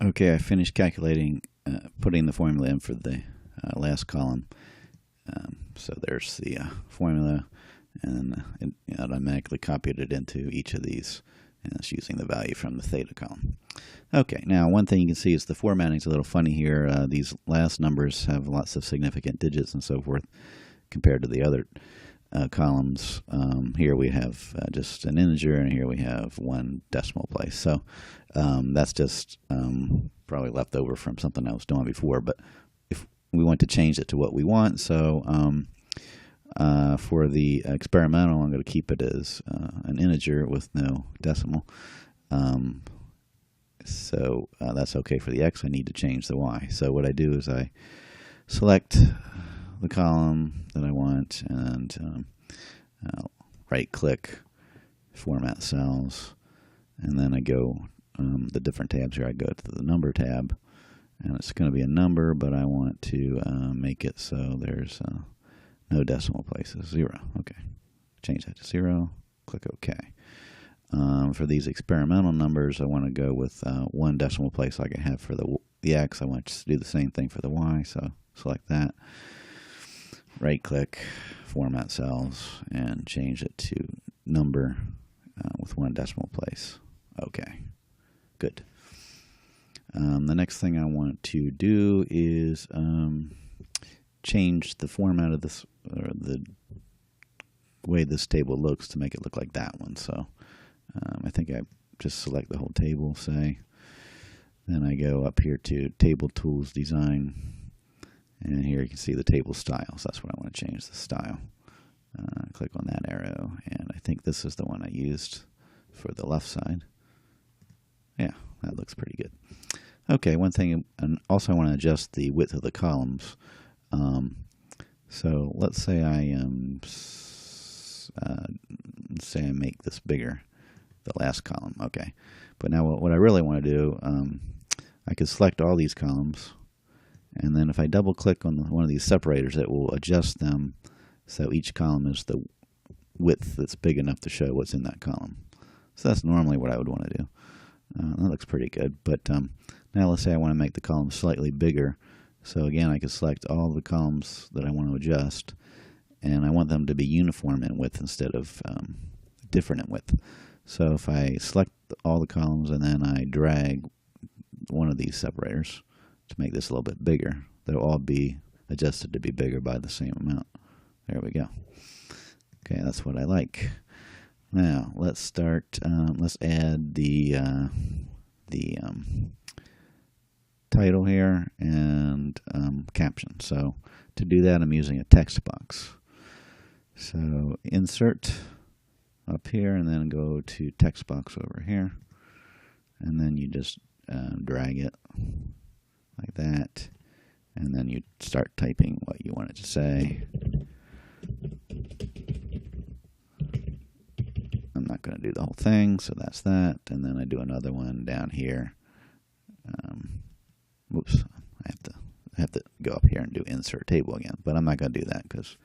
Okay, I finished calculating, putting the formula in for the last column. So there's the formula, and it automatically copied it into each of these, and it's using the value from the theta column. Okay, now one thing you can see is the formatting is a little funny here. These last numbers have lots of significant digits and so forth compared to the other columns. Here we have just an integer, and here we have one decimal place. So that's just probably left over from something I was doing before. But if we want to change it to what we want, so for the experimental, I'm going to keep it as an integer with no decimal. So that's okay for the x. I need to change the y. So what I do is I select the column that I want, and right-click, format cells, and then I go the different tabs here. I go to the number tab, and it's going to be a number, but I want to make it so there's no decimal places, 0. Okay, change that to 0. Click OK. For these experimental numbers, I want to go with one decimal place like I have for the x. I want to do the same thing for the y, so select that. Right-click, format cells, and change it to number with one decimal place. Okay, good. The next thing I want to do is change the format of this, or the way this table looks, to make it look like that one. So I think I just select the whole table, say. Then I go up here to Table Tools, Design. And here you can see the table styles. That's what I want to change, the style. Click on that arrow, and I think this is the one I used for the left side. Yeah, that looks pretty good. Okay, one thing, and also I want to adjust the width of the columns. So let's say I make this bigger, the last column. Okay, but now what I really want to do, I could select all these columns. And then if I double click on one of these separators, it will adjust them so each column is the width that's big enough to show what's in that column. So that's normally what I would want to do. That looks pretty good. But now let's say I want to make the columns slightly bigger. So again, I can select all the columns that I want to adjust, and I want them to be uniform in width instead of different in width. So if I select all the columns and then I drag one of these separators to make this a little bit bigger, they'll all be adjusted to be bigger by the same amount. There we go. Okay, that's what I like. Now let's start. Let's add the title here and caption. So to do that, I'm using a text box. So insert up here, and then go to text box over here, and then you just drag it like that, and then you start typing what you want it to say. I'm not going to do the whole thing, so that's that. And then I do another one down here. Oops, I have to go up here and do insert table again, but I'm not going to do that because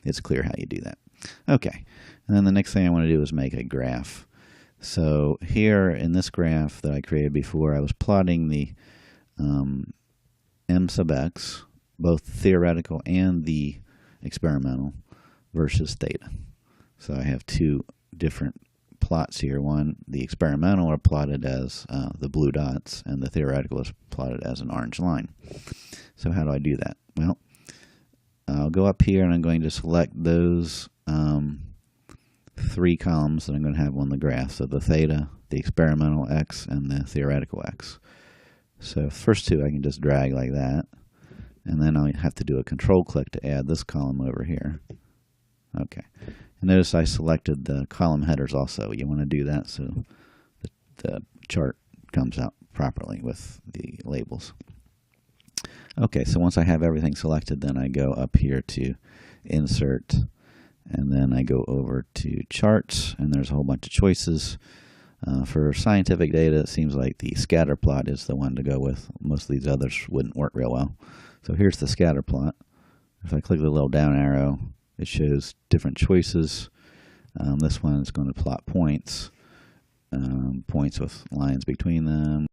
it's clear how you do that. Okay, and then the next thing I want to do is make a graph. So here in this graph that I created before, I was plotting the m sub x, both theoretical and the experimental, versus theta. So I have two different plots here. One, the experimental, are plotted as the blue dots, and the theoretical is plotted as an orange line. So how do I do that? Well, I'll go up here and I'm going to select those three columns that I'm going to have on the graph. So the theta, the experimental x, and the theoretical x. So first two I can just drag like that, and then I have to do a control click to add this column over here. Okay, and notice I selected the column headers also. You want to do that so the chart comes out properly with the labels. Okay, so once I have everything selected, then I go up here to insert, and then I go over to charts, and there's a whole bunch of choices. For scientific data, it seems like the scatter plot is the one to go with. Most of these others wouldn't work real well. So here's the scatter plot. If I click the little down arrow, it shows different choices. This one is going to plot points, points with lines between them.